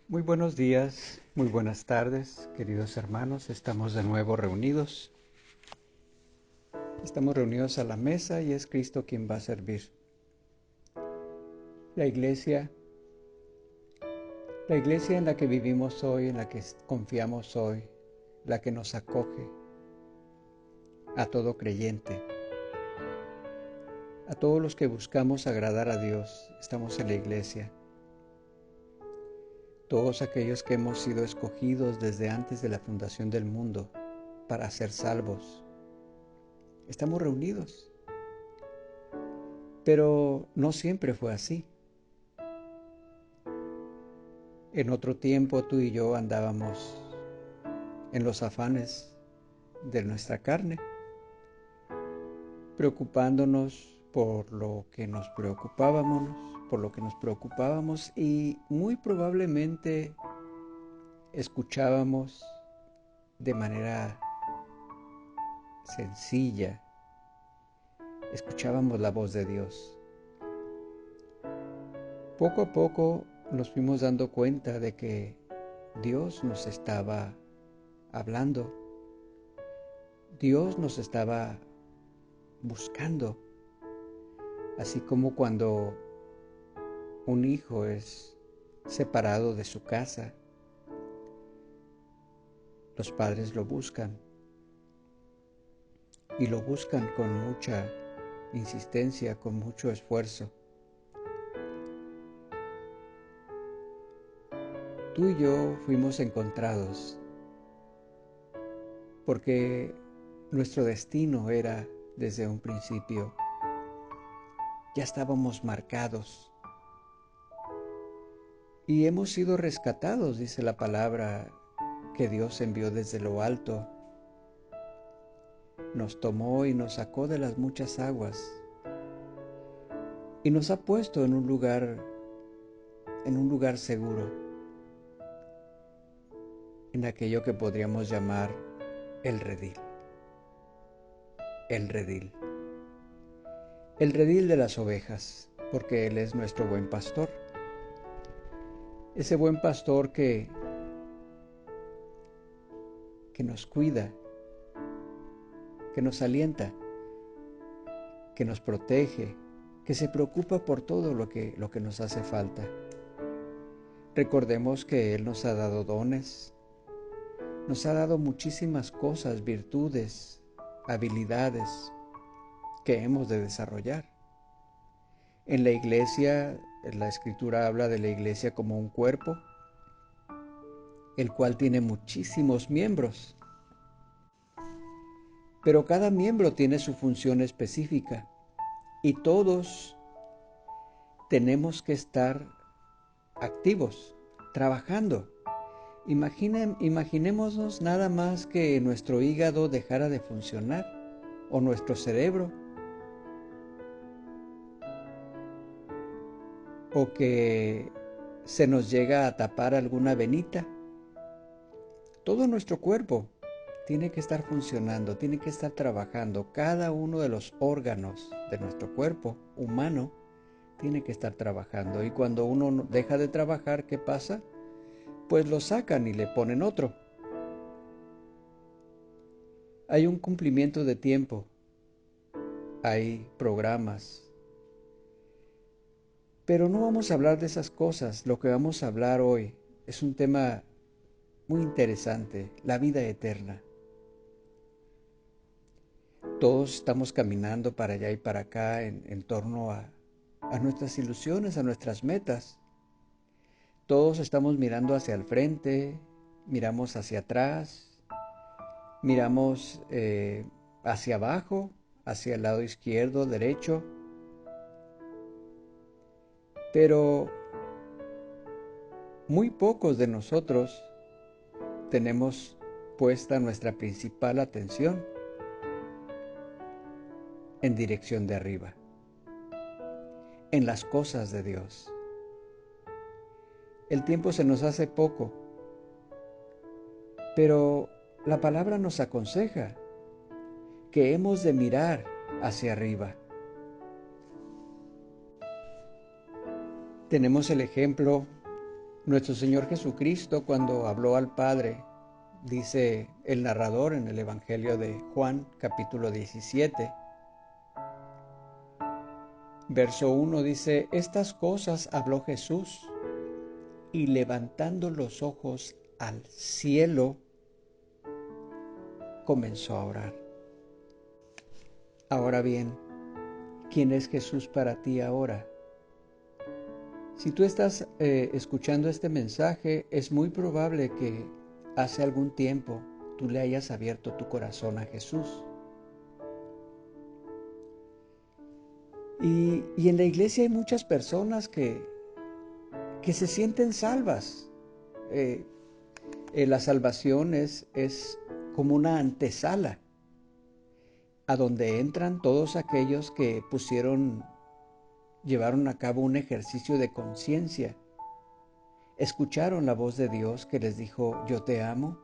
Muy buenos días, muy buenas tardes, queridos hermanos. Estamos de nuevo reunidos. Estamos reunidos a la mesa y es Cristo quien va a servir. La iglesia en la que vivimos hoy, en la que confiamos hoy, la que nos acoge a todo creyente, a todos los que buscamos agradar a Dios, estamos en la iglesia. Todos aquellos que hemos sido escogidos desde antes de la fundación del mundo para ser salvos, estamos reunidos. Pero no siempre fue así. En otro tiempo tú y yo andábamos en los afanes de nuestra carne, preocupándonos por lo que nos preocupábamos y muy probablemente escuchábamos de manera sencilla, escuchábamos la voz de Dios. Poco a poco nos fuimos dando cuenta de que Dios nos estaba hablando, Dios nos estaba buscando, así como cuando un hijo es separado de su casa, los padres lo buscan y lo buscan con mucha insistencia, con mucho esfuerzo. Tú y yo fuimos encontrados porque nuestro destino era desde un principio. Ya estábamos marcados y hemos sido rescatados, dice la palabra, que Dios envió desde lo alto. Nos tomó y nos sacó de las muchas aguas y nos ha puesto en un lugar seguro, en aquello que podríamos llamar el redil. El redil. El redil de las ovejas, porque Él es nuestro buen pastor. Ese buen pastor que nos cuida, que nos alienta, que nos protege, que se preocupa por todo lo que nos hace falta. Recordemos que Él nos ha dado dones, nos ha dado muchísimas cosas, virtudes, habilidades que hemos de desarrollar. En la iglesia, la Escritura habla de la iglesia como un cuerpo, el cual tiene muchísimos miembros, pero cada miembro tiene su función específica y todos tenemos que estar activos, trabajando. Imaginémonos nada más que nuestro hígado dejara de funcionar o nuestro cerebro, o que se nos llega a tapar alguna venita. Todo nuestro cuerpo tiene que estar funcionando, tiene que estar trabajando. Cada uno de los órganos de nuestro cuerpo humano tiene que estar trabajando. Y cuando uno deja de trabajar, ¿qué pasa? Pues lo sacan y le ponen otro. Hay un cumplimiento de tiempo, hay programas, pero no vamos a hablar de esas cosas. Lo que vamos a hablar hoy es un tema muy interesante, la vida eterna. Todos estamos caminando para allá y para acá en torno a nuestras ilusiones, a nuestras metas. Todos estamos mirando hacia el frente, miramos hacia atrás, miramos hacia abajo, hacia el lado izquierdo, derecho, pero muy pocos de nosotros tenemos puesta nuestra principal atención en dirección de arriba, en las cosas de Dios. El tiempo se nos hace poco, pero la palabra nos aconseja que hemos de mirar hacia arriba. Tenemos el ejemplo Nuestro Señor Jesucristo, cuando habló al Padre, dice el narrador en el Evangelio de Juan, capítulo 17, verso 1, dice: estas cosas habló Jesús, y levantando los ojos al cielo, comenzó a orar. Ahora bien, ¿quién es Jesús para ti ahora? Si tú estás escuchando este mensaje, es muy probable que hace algún tiempo tú le hayas abierto tu corazón a Jesús. Y en la iglesia hay muchas personas que se sienten salvas. La salvación es como una antesala a donde entran todos aquellos que llevaron a cabo un ejercicio de conciencia. Escucharon la voz de Dios que les dijo: yo te amo.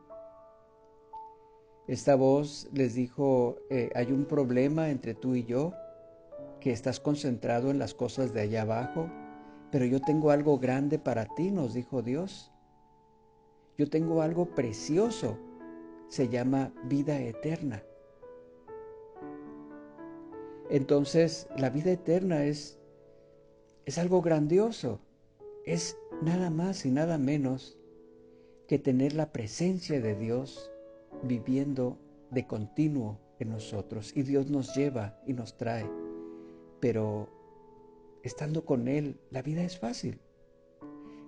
Esta voz les dijo: hay un problema entre tú y yo, que estás concentrado en las cosas de allá abajo, pero yo tengo algo grande para ti, nos dijo Dios. Yo tengo algo precioso, se llama vida eterna. Entonces, la vida eterna es algo grandioso, es nada más y nada menos que tener la presencia de Dios viviendo de continuo en nosotros. Y Dios nos lleva y nos trae, pero estando con Él, la vida es fácil.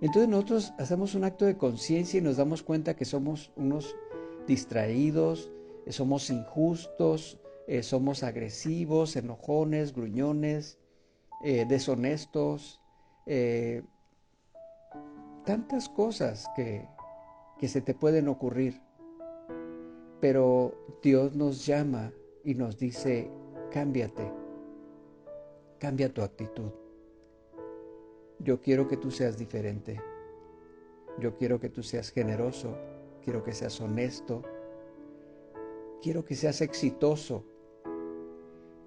Entonces nosotros hacemos un acto de conciencia y nos damos cuenta que somos unos distraídos, somos injustos, somos agresivos, enojones, gruñones, deshonestos, tantas cosas que se te pueden ocurrir. Pero Dios nos llama y nos dice: cámbiate, cambia tu actitud. Yo quiero que tú seas diferente. Yo quiero que tú seas generoso. Quiero que seas honesto. Quiero que seas exitoso.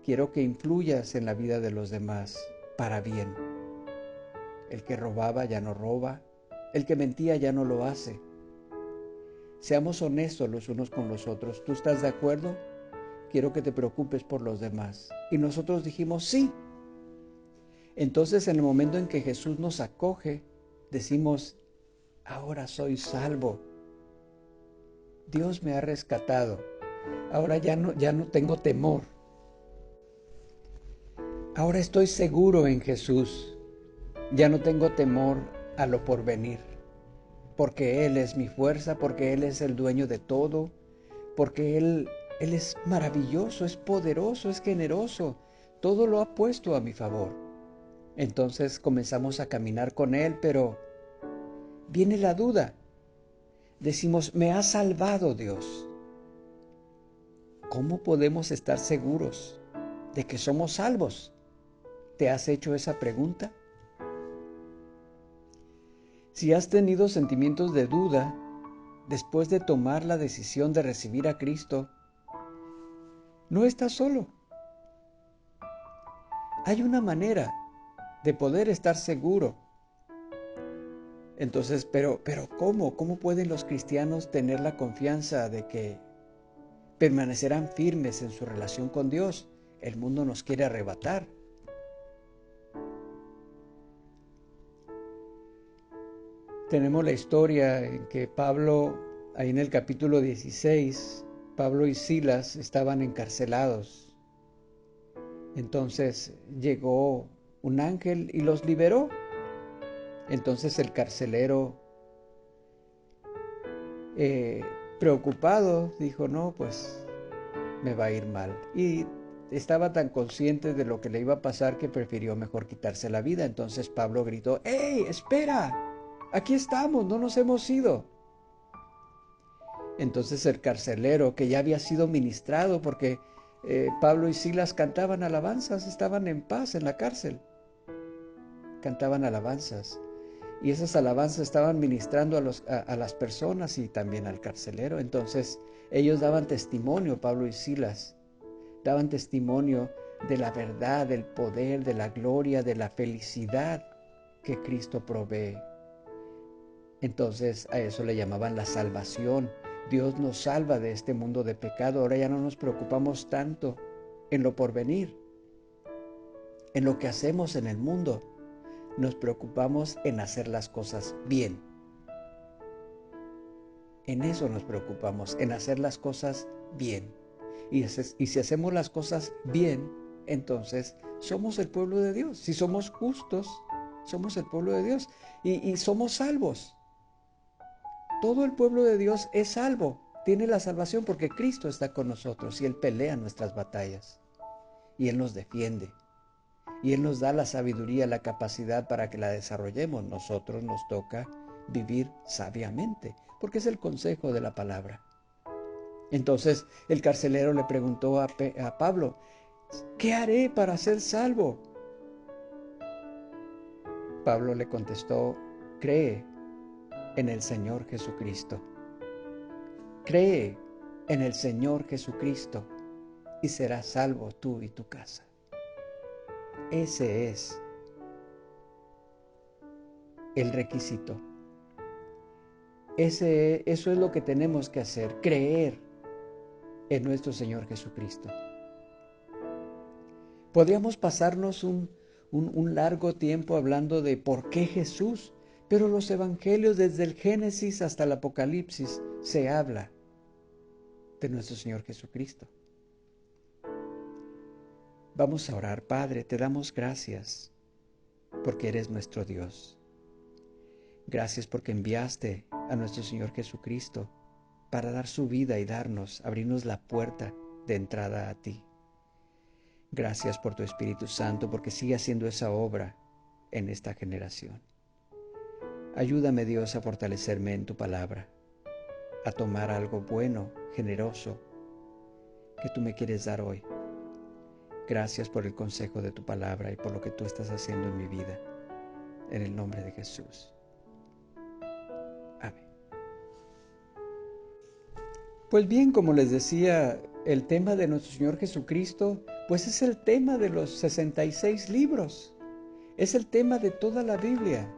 Quiero que influyas en la vida de los demás para bien. El que robaba ya no roba. El que mentía ya no lo hace. Seamos honestos los unos con los otros. ¿Tú estás de acuerdo? Quiero que te preocupes por los demás. Y nosotros dijimos sí. Entonces, en el momento en que Jesús nos acoge, decimos: ahora soy salvo. Dios me ha rescatado. Ahora ya no tengo temor. Ahora estoy seguro en Jesús. Ya no tengo temor a lo porvenir, porque Él es mi fuerza, porque Él es el dueño de todo, porque Él es maravilloso, es poderoso, es generoso. Todo lo ha puesto a mi favor. Entonces comenzamos a caminar con Él, pero viene la duda. Decimos: me ha salvado Dios. ¿Cómo podemos estar seguros de que somos salvos? ¿Te has hecho esa pregunta? Si has tenido sentimientos de duda después de tomar la decisión de recibir a Cristo, no estás solo. Hay una manera de poder estar seguro. Entonces, pero ¿cómo? ¿Cómo pueden los cristianos tener la confianza de que permanecerán firmes en su relación con Dios? El mundo nos quiere arrebatar. Tenemos la historia en que Pablo, ahí en el capítulo 16, Pablo y Silas estaban encarcelados. Entonces llegó un ángel y los liberó. Entonces el carcelero, preocupado, dijo: no, pues me va a ir mal. Y estaba tan consciente de lo que le iba a pasar que prefirió mejor quitarse la vida. Entonces Pablo gritó: ¡Ey, espera! Aquí estamos, no nos hemos ido. Entonces el carcelero, que ya había sido ministrado, porque Pablo y Silas cantaban alabanzas, estaban en paz en la cárcel, cantaban alabanzas, y esas alabanzas estaban ministrando a las personas y también al carcelero. Entonces ellos daban testimonio, Pablo y Silas, daban testimonio de la verdad, del poder, de la gloria, de la felicidad que Cristo provee. Entonces a eso le llamaban la salvación. Dios nos salva de este mundo de pecado. Ahora ya no nos preocupamos tanto en lo porvenir, en lo que hacemos en el mundo. Nos preocupamos en hacer las cosas bien. En eso nos preocupamos, en hacer las cosas bien. Y si hacemos las cosas bien, entonces somos el pueblo de Dios. Si somos justos, somos el pueblo de Dios y somos salvos. Todo el pueblo de Dios es salvo, tiene la salvación porque Cristo está con nosotros y Él pelea nuestras batallas y Él nos defiende y Él nos da la sabiduría, la capacidad para que la desarrollemos. Nosotros nos toca vivir sabiamente porque es el consejo de la palabra. Entonces el carcelero le preguntó a Pablo, ¿qué haré para ser salvo? Pablo le contestó, cree en el Señor Jesucristo. Cree en el Señor Jesucristo y serás salvo tú y tu casa. Ese es el requisito. Eso es lo que tenemos que hacer, creer en nuestro Señor Jesucristo. Podríamos pasarnos un largo tiempo hablando de por qué Jesús, pero los evangelios desde el Génesis hasta el Apocalipsis se habla de nuestro Señor Jesucristo. Vamos a orar. Padre, te damos gracias porque eres nuestro Dios. Gracias porque enviaste a nuestro Señor Jesucristo para dar su vida y abrirnos la puerta de entrada a ti. Gracias por tu Espíritu Santo porque sigue haciendo esa obra en esta generación. Ayúdame, Dios, a fortalecerme en tu palabra, a tomar algo bueno, generoso, que tú me quieres dar hoy. Gracias por el consejo de tu palabra y por lo que tú estás haciendo en mi vida. En el nombre de Jesús. Amén. Pues bien, como les decía, el tema de nuestro Señor Jesucristo, pues es el tema de los 66 libros. Es el tema de toda la Biblia.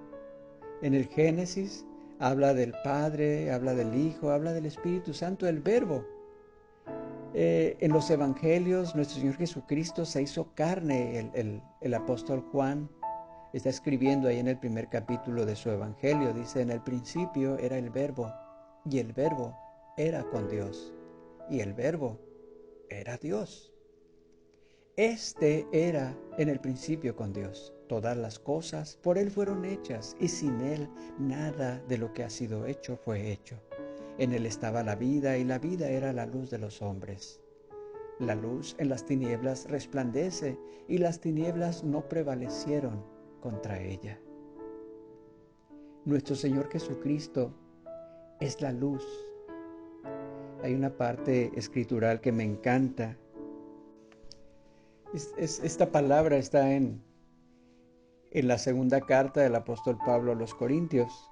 En el Génesis habla del Padre, habla del Hijo, habla del Espíritu Santo, el Verbo. En los Evangelios, nuestro Señor Jesucristo se hizo carne. El apóstol Juan está escribiendo ahí en el primer capítulo de su Evangelio. Dice, en el principio era el Verbo, y el Verbo era con Dios, y el Verbo era Dios. Este era en el principio con Dios. Todas las cosas por Él fueron hechas, y sin Él nada de lo que ha sido hecho fue hecho. En Él estaba la vida, y la vida era la luz de los hombres. La luz en las tinieblas resplandece, y las tinieblas no prevalecieron contra ella. Nuestro Señor Jesucristo es la luz. Hay una parte escritural que me encanta. Esta palabra está en la segunda carta del apóstol Pablo a los Corintios.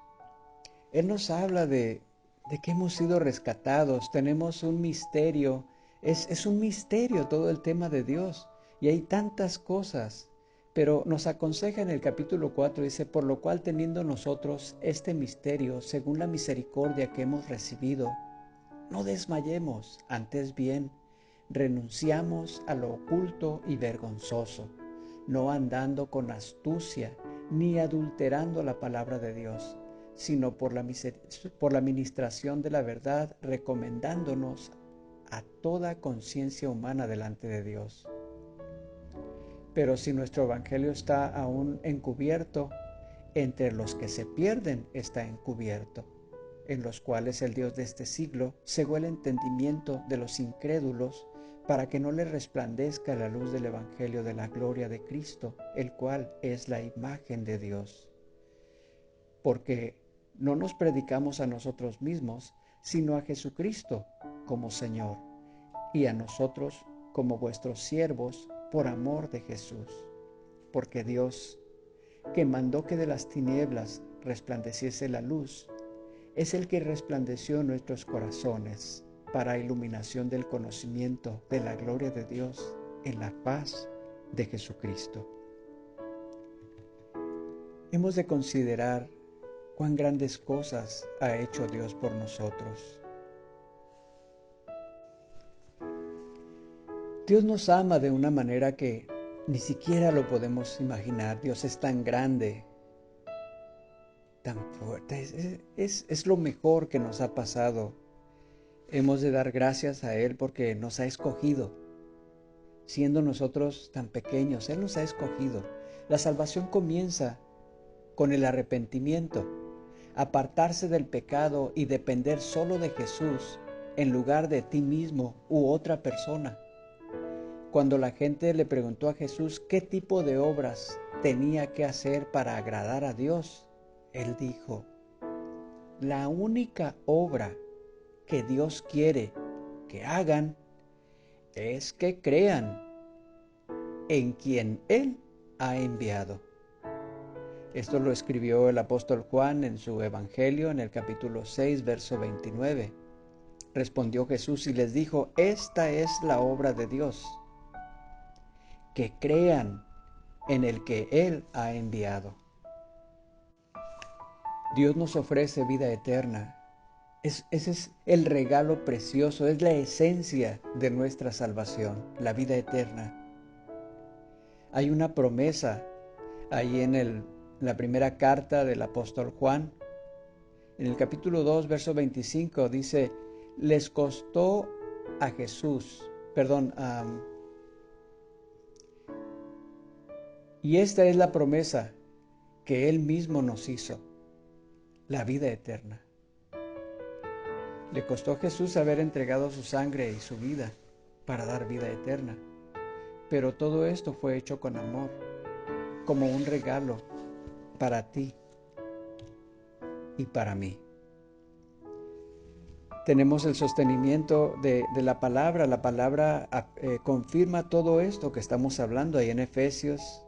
Él nos habla de que hemos sido rescatados, tenemos un misterio, es un misterio todo el tema de Dios y hay tantas cosas, pero nos aconseja en el capítulo 4, dice, por lo cual teniendo nosotros este misterio, según la misericordia que hemos recibido, no desmayemos, antes bien, renunciamos a lo oculto y vergonzoso, no andando con astucia, ni adulterando la palabra de Dios, sino por la ministración de la verdad, recomendándonos a toda conciencia humana delante de Dios. Pero si nuestro evangelio está aún encubierto, entre los que se pierden está encubierto, en los cuales el Dios de este siglo cegó el entendimiento de los incrédulos, para que no les resplandezca la luz del evangelio de la gloria de Cristo, el cual es la imagen de Dios. Porque no nos predicamos a nosotros mismos, sino a Jesucristo como Señor, y a nosotros como vuestros siervos por amor de Jesús. Porque Dios, que mandó que de las tinieblas resplandeciese la luz, es el que resplandeció en nuestros corazones para iluminación del conocimiento de la gloria de Dios en la faz de Jesucristo. Hemos de considerar cuán grandes cosas ha hecho Dios por nosotros. Dios nos ama de una manera que ni siquiera lo podemos imaginar. Dios es tan grande, tan fuerte. Es lo mejor que nos ha pasado. Hemos de dar gracias a Él porque nos ha escogido. Siendo nosotros tan pequeños, Él nos ha escogido. La salvación comienza con el arrepentimiento, apartarse del pecado y depender solo de Jesús en lugar de ti mismo u otra persona. Cuando la gente le preguntó a Jesús qué tipo de obras tenía que hacer para agradar a Dios, Él dijo: la única obra que Dios quiere que hagan es que crean en quien Él ha enviado. Esto lo escribió el apóstol Juan en su Evangelio en el capítulo 6, verso 29. Respondió Jesús y les dijo: esta es la obra de Dios, que crean en el que Él ha enviado. Dios nos ofrece vida eterna. Ese es el regalo precioso, es la esencia de nuestra salvación, la vida eterna. Hay una promesa ahí en la primera carta del apóstol Juan, en el capítulo 2, verso 25, dice: les costó a Jesús, y esta es la promesa que Él mismo nos hizo, la vida eterna. Le costó a Jesús haber entregado su sangre y su vida para dar vida eterna. Pero todo esto fue hecho con amor, como un regalo para ti y para mí. Tenemos el sostenimiento de la palabra. La palabra confirma todo esto que estamos hablando ahí en Efesios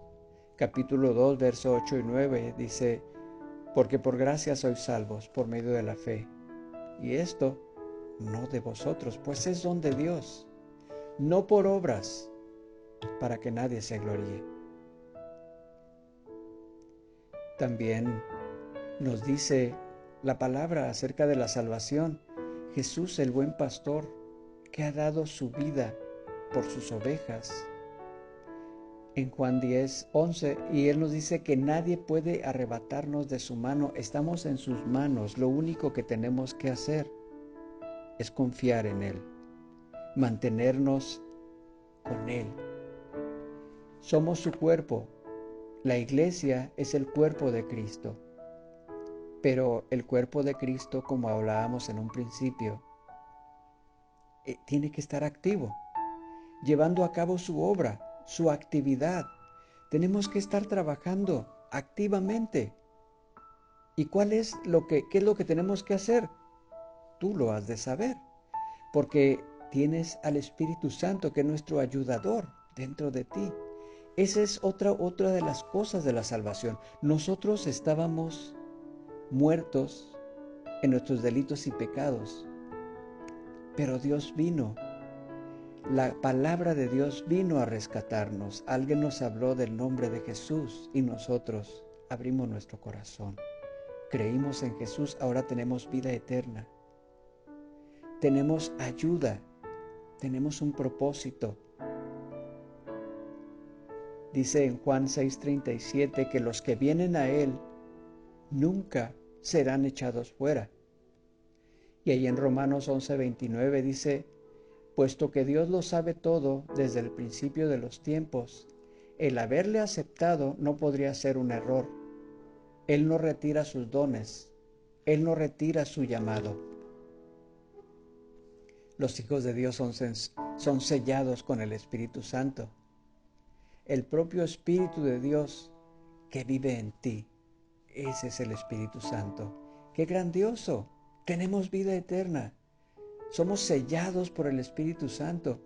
capítulo 2, verso 8 y 9. Dice: porque por gracia sois salvos por medio de la fe. Y esto no de vosotros, pues es don de Dios, no por obras, para que nadie se gloríe. También nos dice la palabra acerca de la salvación: Jesús, el buen pastor, que ha dado su vida por sus ovejas. En Juan 10, 11, y Él nos dice que nadie puede arrebatarnos de su mano. Estamos en sus manos. Lo único que tenemos que hacer es confiar en Él, mantenernos con Él. Somos su cuerpo. La iglesia es el cuerpo de Cristo. Pero el cuerpo de Cristo, como hablábamos en un principio, tiene que estar activo, llevando a cabo su obra, su actividad. Tenemos que estar trabajando activamente. ¿Y qué es lo que tenemos que hacer? Tú lo has de saber, porque tienes al Espíritu Santo, que es nuestro ayudador dentro de ti. Esa es otra de las cosas de la salvación. Nosotros estábamos muertos en nuestros delitos y pecados, pero Dios vino. La palabra de Dios vino a rescatarnos. Alguien nos habló del nombre de Jesús y nosotros abrimos nuestro corazón. Creímos en Jesús, ahora tenemos vida eterna. Tenemos ayuda, tenemos un propósito. Dice en Juan 6:37 que los que vienen a Él nunca serán echados fuera. Y ahí en Romanos 11:29 dice: puesto que Dios lo sabe todo desde el principio de los tiempos, el haberle aceptado no podría ser un error. Él no retira sus dones, Él no retira su llamado. Los hijos de Dios son sellados con el Espíritu Santo. El propio Espíritu de Dios que vive en ti, ese es el Espíritu Santo. ¡Qué grandioso! Tenemos vida eterna. Somos sellados por el Espíritu Santo.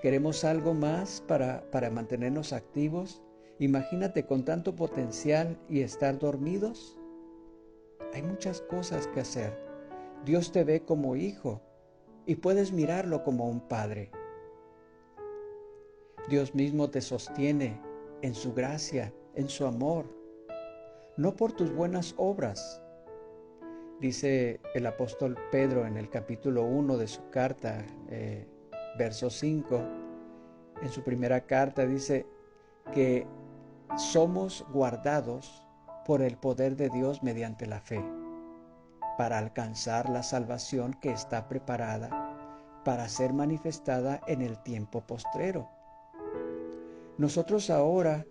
¿Queremos algo más para mantenernos activos? Imagínate con tanto potencial y estar dormidos. Hay muchas cosas que hacer. Dios te ve como hijo y puedes mirarlo como un padre. Dios mismo te sostiene en su gracia, en su amor. no por tus buenas obras. Dice el apóstol Pedro en el capítulo 1 de su carta, verso 5, en su primera carta dice que somos guardados por el poder de Dios mediante la fe, para alcanzar la salvación que está preparada para ser manifestada en el tiempo postrero. Nosotros ahora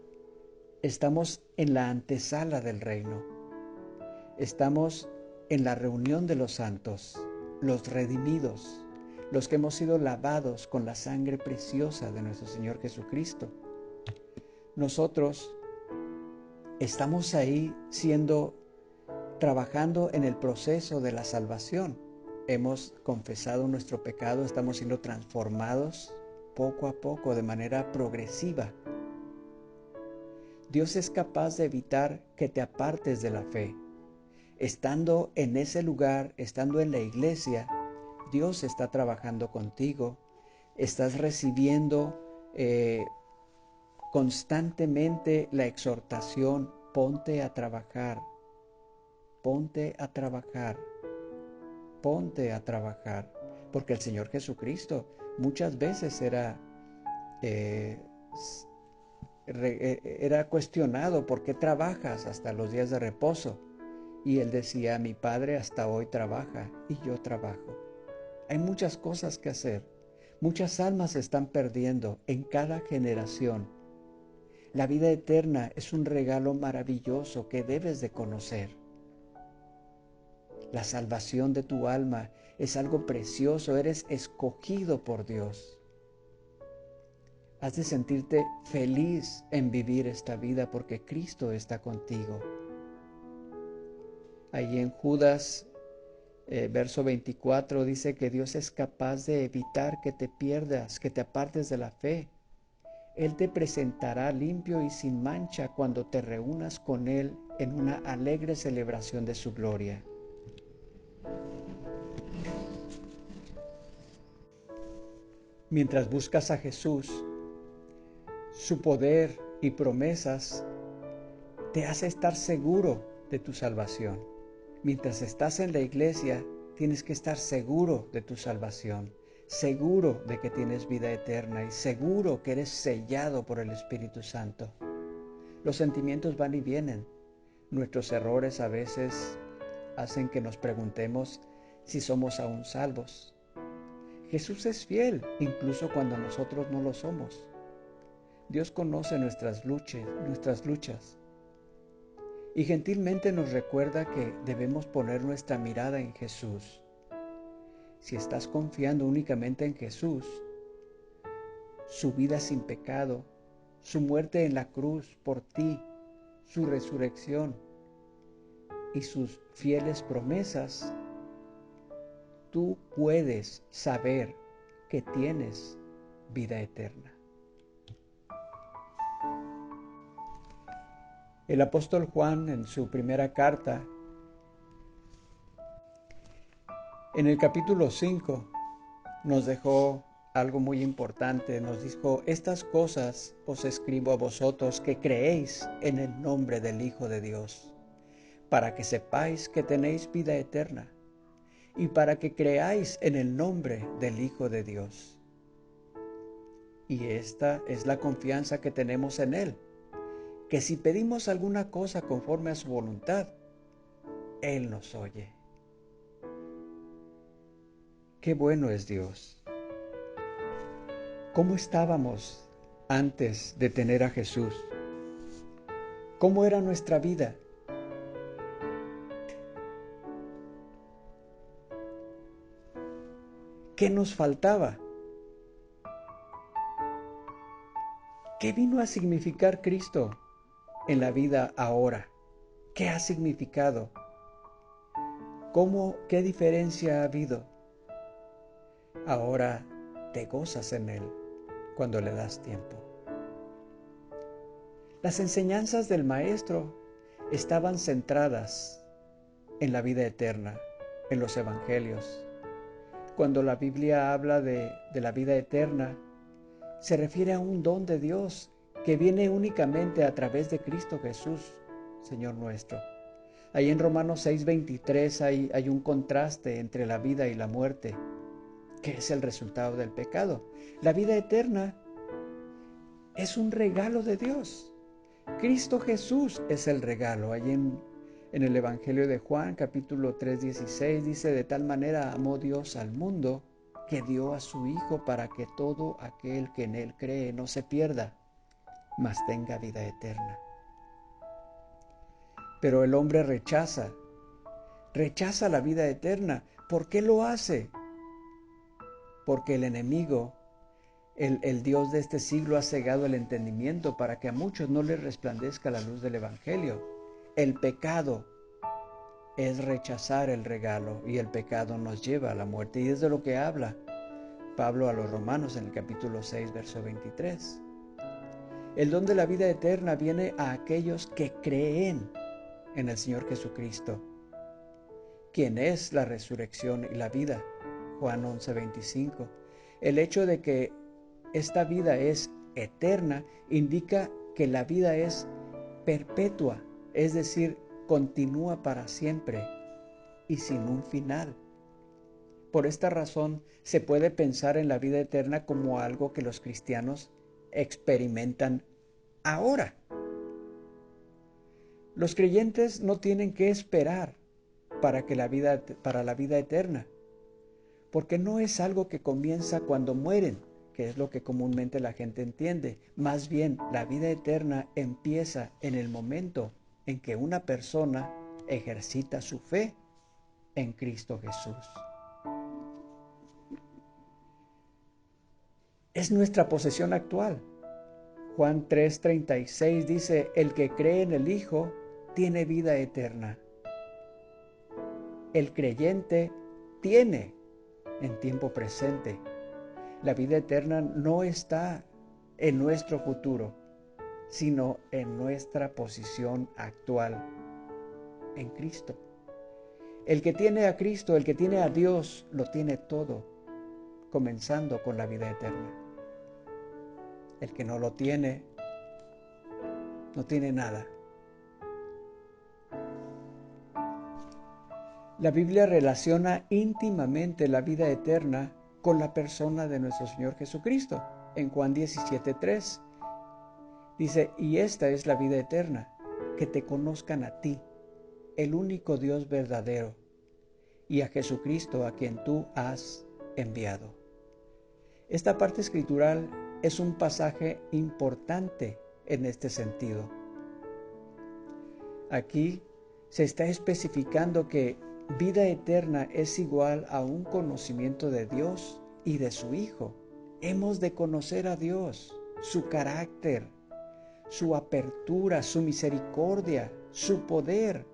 estamos en la antesala del reino. Estamos en la reunión de los santos, los redimidos, los que hemos sido lavados con la sangre preciosa de nuestro Señor Jesucristo. Nosotros estamos ahí trabajando en el proceso de la salvación. Hemos confesado nuestro pecado, estamos siendo transformados poco a poco, de manera progresiva. Dios es capaz de evitar que te apartes de la fe. Estando en ese lugar, estando en la iglesia, Dios está trabajando contigo. Estás recibiendo constantemente la exhortación: ponte a trabajar, ponte a trabajar, ponte a trabajar. Porque el Señor Jesucristo muchas veces era cuestionado: ¿por qué trabajas hasta los días de reposo? Y él decía: mi Padre hasta hoy trabaja y yo trabajo. Hay muchas cosas que hacer. Muchas almas se están perdiendo en cada generación. La vida eterna es un regalo maravilloso que debes de conocer. La salvación de tu alma es algo precioso. Eres escogido por Dios. Has de sentirte feliz en vivir esta vida porque Cristo está contigo. Ahí en Judas, verso 24, dice que Dios es capaz de evitar que te pierdas, que te apartes de la fe. Él te presentará limpio y sin mancha cuando te reúnas con Él en una alegre celebración de su gloria. Mientras buscas a Jesús, su poder y promesas te hace estar seguro de tu salvación. Mientras estás en la iglesia, tienes que estar seguro de tu salvación, seguro de que tienes vida eterna y seguro que eres sellado por el Espíritu Santo. Los sentimientos van y vienen. Nuestros errores a veces hacen que nos preguntemos si somos aún salvos. Jesús es fiel, incluso cuando nosotros no lo somos. Dios conoce nuestras luchas. Y gentilmente nos recuerda que debemos poner nuestra mirada en Jesús. Si estás confiando únicamente en Jesús, su vida sin pecado, su muerte en la cruz por ti, su resurrección y sus fieles promesas, tú puedes saber que tienes vida eterna. El apóstol Juan, en su primera carta, en el capítulo 5, nos dejó algo muy importante. Nos dijo: estas cosas os escribo a vosotros que creéis en el nombre del Hijo de Dios, para que sepáis que tenéis vida eterna, y para que creáis en el nombre del Hijo de Dios. Y esta es la confianza que tenemos en Él, que si pedimos alguna cosa conforme a su voluntad, Él nos oye. Qué bueno es Dios. ¿Cómo estábamos antes de tener a Jesús? ¿Cómo era nuestra vida? ¿Qué nos faltaba? ¿Qué vino a significar Cristo en la vida ahora? ¿Qué ha significado? ¿Qué diferencia ha habido? Ahora te gozas en Él cuando le das tiempo. Las enseñanzas del Maestro estaban centradas en la vida eterna, en los evangelios. Cuando la Biblia habla de la vida eterna, se refiere a un don de Dios que viene únicamente a través de Cristo Jesús. Señor nuestro. Ahí en Romanos 6:23 hay un contraste entre la vida y la muerte, que es el resultado del pecado. La vida eterna es un regalo de Dios. Cristo Jesús es el regalo. Ahí en el Evangelio de Juan, capítulo 3:16, dice: de tal manera amó Dios al mundo que dio a su Hijo para que todo aquel que en Él cree no se pierda, mas tenga vida eterna. Pero el hombre rechaza la vida eterna. ¿Por qué lo hace? Porque el enemigo, el Dios de este siglo, ha cegado el entendimiento para que a muchos no les resplandezca la luz del Evangelio. El pecado es rechazar el regalo y el pecado nos lleva a la muerte. Y es de lo que habla Pablo a los Romanos en el capítulo 6, verso 23. El don de la vida eterna viene a aquellos que creen en el Señor Jesucristo, quien es la resurrección y la vida. Juan 11:25. El hecho de que esta vida es eterna indica que la vida es perpetua, es decir, continúa para siempre y sin un final. Por esta razón, se puede pensar en la vida eterna como algo que los cristianos experimentan ahora. Los creyentes no tienen que esperar para la vida eterna, porque no es algo que comienza cuando mueren, que es lo que comúnmente la gente entiende. Más bien, la vida eterna empieza en el momento en que una persona ejercita su fe en Cristo Jesús. Es nuestra posesión actual. Juan 3:36 dice: el que cree en el Hijo tiene vida eterna. El creyente tiene en tiempo presente. La vida eterna no está en nuestro futuro, sino en nuestra posición actual en Cristo. El que tiene a Cristo, el que tiene a Dios, lo tiene todo, comenzando con la vida eterna. El que no lo tiene, no tiene nada. La Biblia relaciona íntimamente la vida eterna con la persona de nuestro Señor Jesucristo. En Juan 17:3 dice: y esta es la vida eterna, que te conozcan a ti, el único Dios verdadero, y a Jesucristo a quien tú has enviado. Esta parte escritural es un pasaje importante en este sentido. Aquí se está especificando que vida eterna es igual a un conocimiento de Dios y de su Hijo. Hemos de conocer a Dios, su carácter, su apertura, su misericordia, su poder.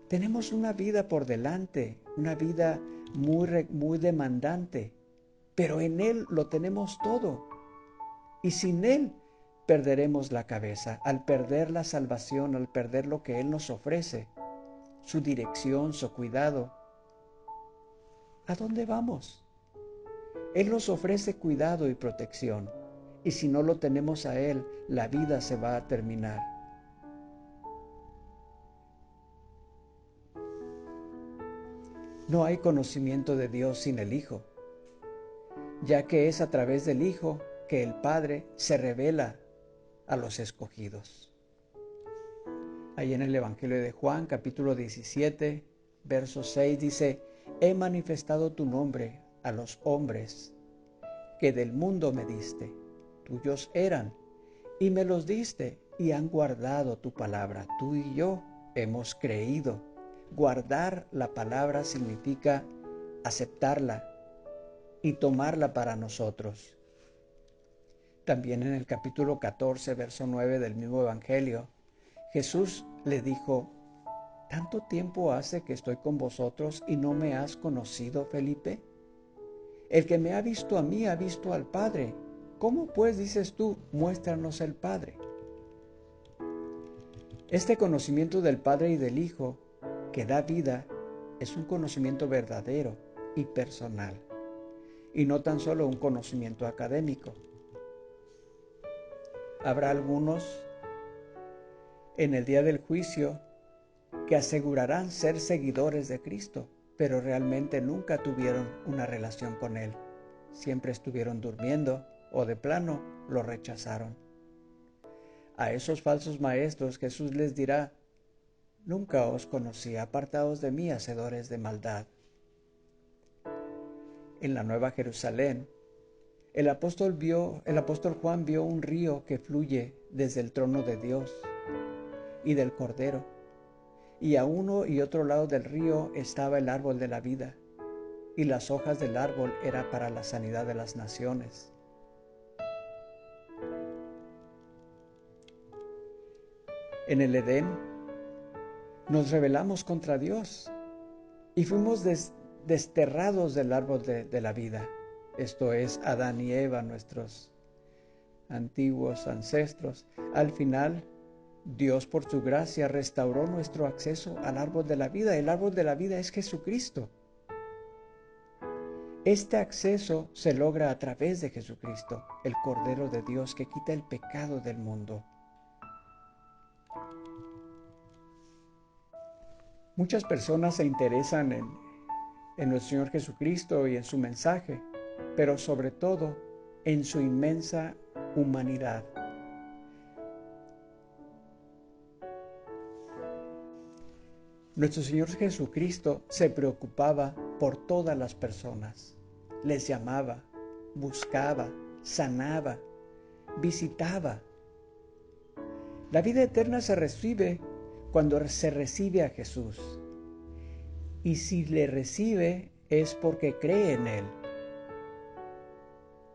Tenemos una vida por delante, una vida muy demandante, pero en Él lo tenemos todo. Y sin Él perderemos la cabeza. Al perder la salvación, al perder lo que Él nos ofrece, su dirección, su cuidado, ¿a dónde vamos? Él nos ofrece cuidado y protección, y si no lo tenemos a Él, la vida se va a terminar. No hay conocimiento de Dios sin el Hijo, ya que es a través del Hijo que el Padre se revela a los escogidos. Ahí en el Evangelio de Juan, capítulo 17, verso 6, dice: he manifestado tu nombre a los hombres que del mundo me diste. Tuyos eran, y me los diste, y han guardado tu palabra. Tú y yo hemos creído. Guardar la palabra significa aceptarla y tomarla para nosotros. También en el capítulo 14, verso 9 del mismo Evangelio, Jesús le dijo: ¿tanto tiempo hace que estoy con vosotros y no me has conocido, Felipe? El que me ha visto a mí ha visto al Padre. ¿Cómo pues dices tú, muéstranos el Padre? Este conocimiento del Padre y del Hijo que da vida es un conocimiento verdadero y personal, y no tan solo un conocimiento académico. Habrá algunos en el día del juicio que asegurarán ser seguidores de Cristo, pero realmente nunca tuvieron una relación con Él. Siempre estuvieron durmiendo o de plano lo rechazaron. A esos falsos maestros Jesús les dirá: nunca os conocí, apartaos de mí, hacedores de maldad. En la Nueva Jerusalén, el apóstol Juan vio un río que fluye desde el trono de Dios y del Cordero, y a uno y otro lado del río estaba el árbol de la vida, y las hojas del árbol eran para la sanidad de las naciones. En el Edén nos rebelamos contra Dios y fuimos desterrados del árbol de la vida. Esto es Adán y Eva, nuestros antiguos ancestros. Al final, Dios por su gracia restauró nuestro acceso al árbol de la vida. El árbol de la vida es Jesucristo. Este acceso se logra a través de Jesucristo, el Cordero de Dios que quita el pecado del mundo. Muchas personas se interesan en nuestro Señor Jesucristo y en su mensaje, pero sobre todo en su inmensa humanidad. Nuestro Señor Jesucristo se preocupaba por todas las personas. Les llamaba, buscaba, sanaba, visitaba. La vida eterna se recibe cuando se recibe a Jesús. Y si le recibe es porque cree en Él.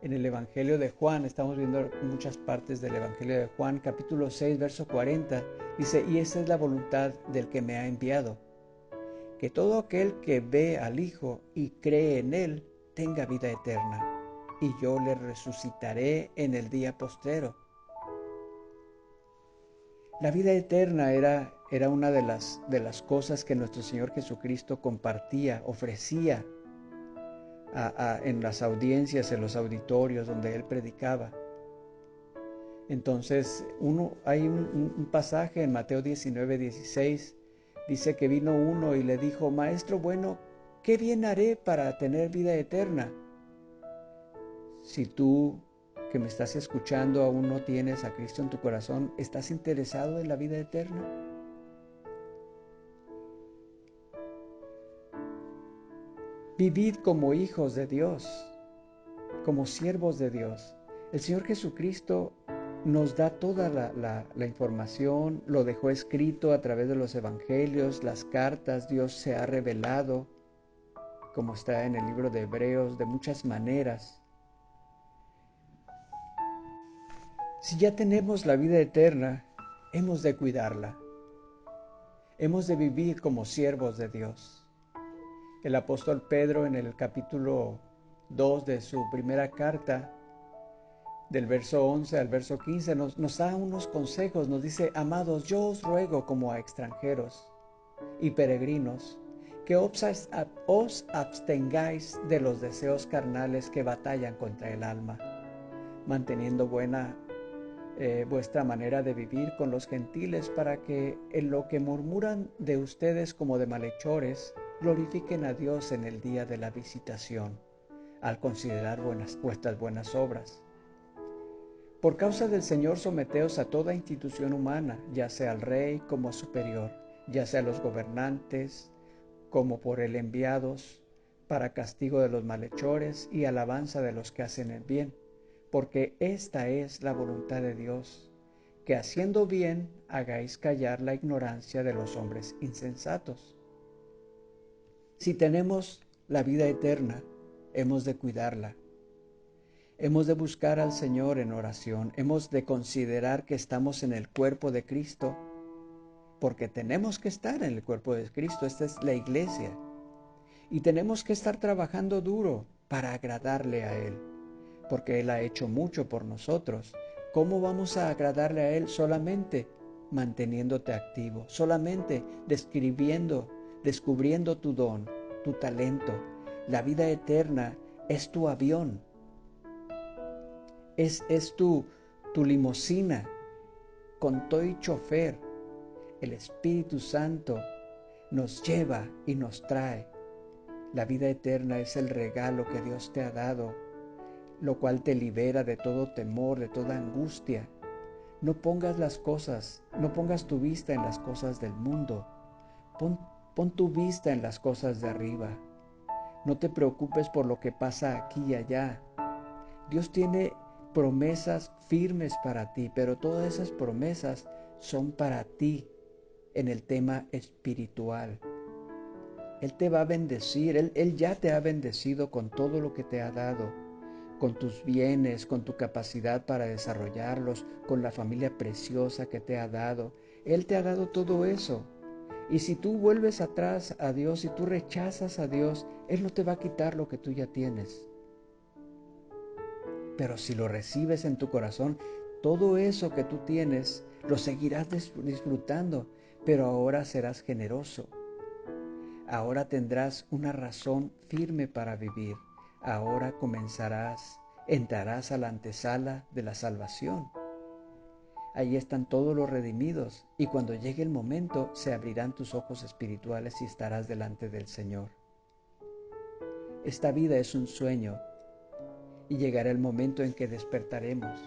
En el Evangelio de Juan, estamos viendo muchas partes del Evangelio de Juan, capítulo 6, verso 40, dice: y esa es la voluntad del que me ha enviado, que todo aquel que ve al Hijo y cree en Él tenga vida eterna, y yo le resucitaré en el día postrero. La vida eterna era una de las cosas que nuestro Señor Jesucristo compartía, ofrecía en las audiencias, en los auditorios donde Él predicaba. Entonces, hay un pasaje en Mateo 19, 16, dice que vino uno y le dijo: Maestro bueno, ¿qué bien haré para tener vida eterna? Si tú que me estás escuchando aún no tienes a Cristo en tu corazón, ¿estás interesado en la vida eterna? Vivid como hijos de Dios, como siervos de Dios. El Señor Jesucristo nos da toda la información, lo dejó escrito a través de los evangelios, las cartas. Dios se ha revelado, como está en el libro de Hebreos, de muchas maneras. Si ya tenemos la vida eterna, hemos de cuidarla. Hemos de vivir como siervos de Dios. El apóstol Pedro, en el capítulo 2 de su primera carta, del verso 11 al verso 15, nos da unos consejos. Nos dice: amados, yo os ruego como a extranjeros y peregrinos, que os abstengáis de los deseos carnales que batallan contra el alma, manteniendo buena vuestra manera de vivir con los gentiles, para que en lo que murmuran de ustedes como de malhechores, glorifiquen a Dios en el día de la visitación, al considerar vuestras buenas obras. Por causa del Señor, someteos a toda institución humana, ya sea al rey como superior, ya sea a los gobernantes como por él enviados, para castigo de los malhechores y alabanza de los que hacen el bien, porque esta es la voluntad de Dios, que haciendo bien hagáis callar la ignorancia de los hombres insensatos. Si tenemos la vida eterna, hemos de cuidarla. Hemos de buscar al Señor en oración. Hemos de considerar que estamos en el cuerpo de Cristo, porque tenemos que estar en el cuerpo de Cristo. Esta es la iglesia. Y tenemos que estar trabajando duro para agradarle a Él, porque Él ha hecho mucho por nosotros. ¿Cómo vamos a agradarle a Él? Solamente manteniéndote activo, solamente descubriendo tu don, tu talento. La vida eterna es tu avión, es tu limusina con todo y chofer, el Espíritu Santo nos lleva y nos trae. La vida eterna es el regalo que Dios te ha dado, lo cual te libera de todo temor, de toda angustia. No pongas tu vista en las cosas del mundo. Pon tu vista en las cosas de arriba. No te preocupes por lo que pasa aquí y allá. Dios tiene promesas firmes para ti, pero todas esas promesas son para ti en el tema espiritual. Él te va a bendecir, Él ya te ha bendecido con todo lo que te ha dado, con tus bienes, con tu capacidad para desarrollarlos, con la familia preciosa que te ha dado. Él te ha dado todo eso. Y si tú vuelves atrás a Dios, si tú rechazas a Dios, Él no te va a quitar lo que tú ya tienes. Pero si lo recibes en tu corazón, todo eso que tú tienes, lo seguirás disfrutando, pero ahora serás generoso. Ahora tendrás una razón firme para vivir. Ahora entrarás a la antesala de la salvación. Ahí están todos los redimidos, y cuando llegue el momento se abrirán tus ojos espirituales y estarás delante del Señor. Esta vida es un sueño y llegará el momento en que despertaremos.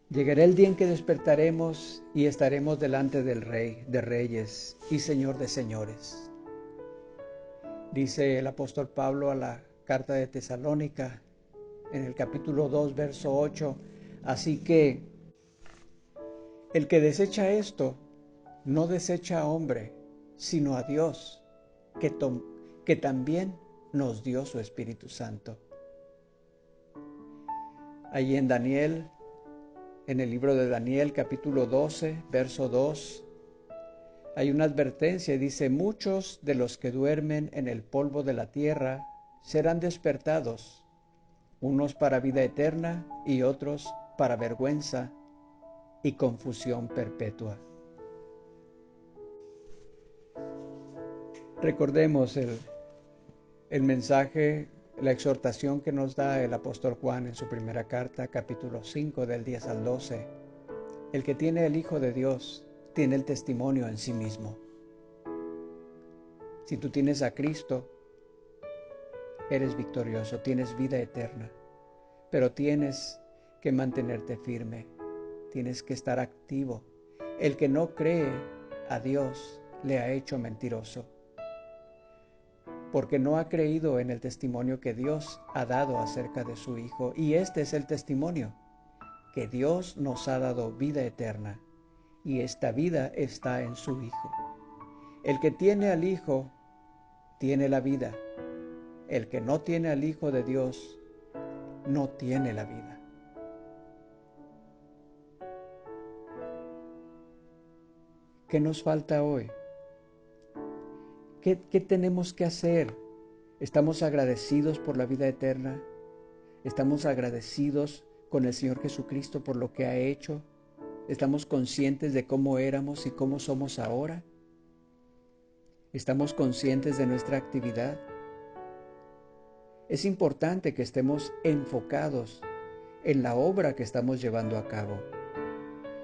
Llegará el día en que despertaremos y estaremos delante del Rey de Reyes y Señor de Señores. Dice el apóstol Pablo a la carta de Tesalónica, en el capítulo 2, verso 8, así que el que desecha esto, no desecha a hombre, sino a Dios, que también nos dio su Espíritu Santo. Allí en Daniel, en el libro de Daniel, capítulo 12, verso 2, hay una advertencia y dice: muchos de los que duermen en el polvo de la tierra serán despertados, unos para vida eterna y otros para vergüenza y confusión perpetua. Recordemos el mensaje, la exhortación que nos da el apóstol Juan en su primera carta, capítulo 5, del 10 al 12. El que tiene el Hijo de Dios tiene el testimonio en sí mismo. Si tú tienes a Cristo, eres victorioso, tienes vida eterna, pero tienes que mantenerte firme, tienes que estar activo. El que no cree a Dios le ha hecho mentiroso, porque no ha creído en el testimonio que Dios ha dado acerca de su Hijo. Y este es el testimonio, que Dios nos ha dado vida eterna, y esta vida está en su Hijo. El que tiene al Hijo, tiene la vida. El que no tiene al Hijo de Dios, no tiene la vida. ¿Qué nos falta hoy? ¿Qué tenemos que hacer? ¿Estamos agradecidos por la vida eterna? ¿Estamos agradecidos con el Señor Jesucristo por lo que ha hecho? ¿Estamos conscientes de cómo éramos y cómo somos ahora? ¿Estamos conscientes de nuestra actividad? Es importante que estemos enfocados en la obra que estamos llevando a cabo.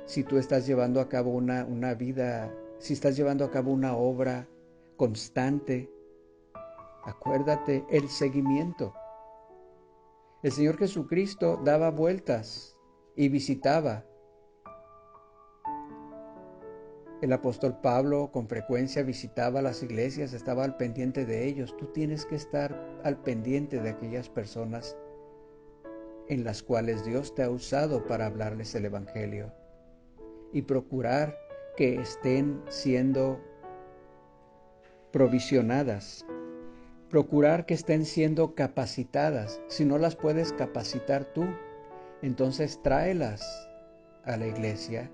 Si tú estás llevando a cabo una vida, si estás llevando a cabo una obra constante, acuérdate el seguimiento. El Señor Jesucristo daba vueltas y visitaba. El apóstol Pablo con frecuencia visitaba las iglesias, estaba al pendiente de ellos. Tú tienes que estar al pendiente de aquellas personas en las cuales Dios te ha usado para hablarles el Evangelio, y procurar que estén siendo provisionadas, procurar que estén siendo capacitadas. Si no las puedes capacitar tú, entonces tráelas a la iglesia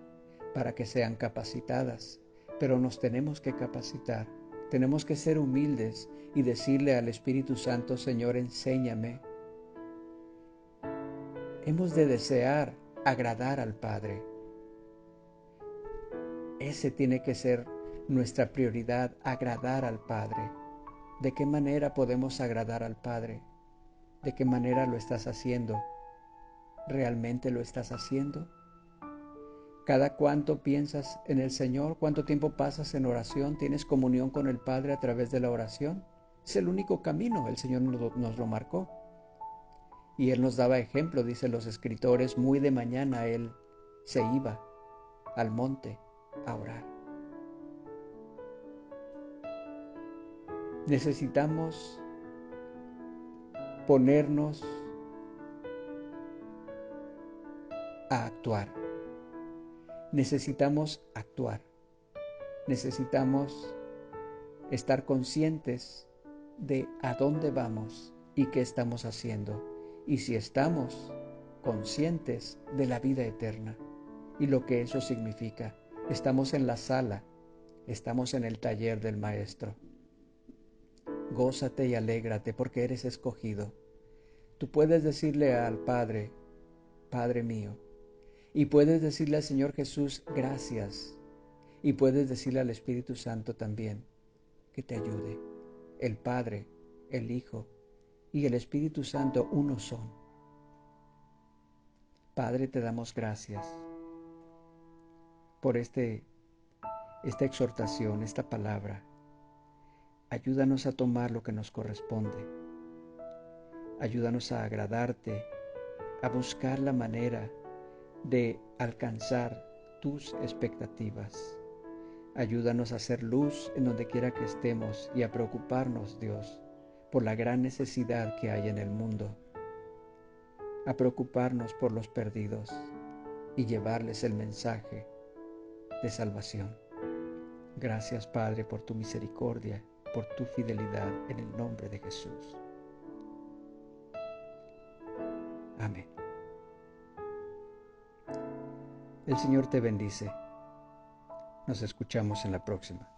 para que sean capacitadas. Pero nos tenemos que capacitar, tenemos que ser humildes y decirle al Espíritu Santo: Señor, enséñame. Hemos de desear agradar al Padre. Ese tiene que ser nuestra prioridad, agradar al Padre. ¿De qué manera podemos agradar al Padre? ¿De qué manera lo estás haciendo? ¿Realmente lo estás haciendo? ¿Cada cuánto piensas en el Señor? ¿Cuánto tiempo pasas en oración? ¿Tienes comunión con el Padre a través de la oración? Es el único camino, el Señor nos lo marcó. Y Él nos daba ejemplo, dicen los escritores, muy de mañana Él se iba al monte a orar. Necesitamos ponernos a actuar. Necesitamos actuar. Necesitamos estar conscientes de a dónde vamos y qué estamos haciendo. Y si estamos conscientes de la vida eterna y lo que eso significa. Estamos en la sala, estamos en el taller del Maestro. Gózate y alégrate porque eres escogido. Tú puedes decirle al Padre, Padre mío, y puedes decirle al Señor Jesús, gracias, y puedes decirle al Espíritu Santo también, que te ayude. El Padre, el Hijo y el Espíritu Santo uno son. Padre, te damos gracias por esta exhortación, esta palabra. Ayúdanos a tomar lo que nos corresponde. Ayúdanos a agradarte, a buscar la manera de alcanzar tus expectativas. Ayúdanos a hacer luz en donde quiera que estemos y a preocuparnos, Dios, por la gran necesidad que hay en el mundo. A preocuparnos por los perdidos y llevarles el mensaje de salvación. Gracias, Padre, por tu misericordia, por tu fidelidad, en el nombre de Jesús. Amén. El Señor te bendice. Nos escuchamos en la próxima.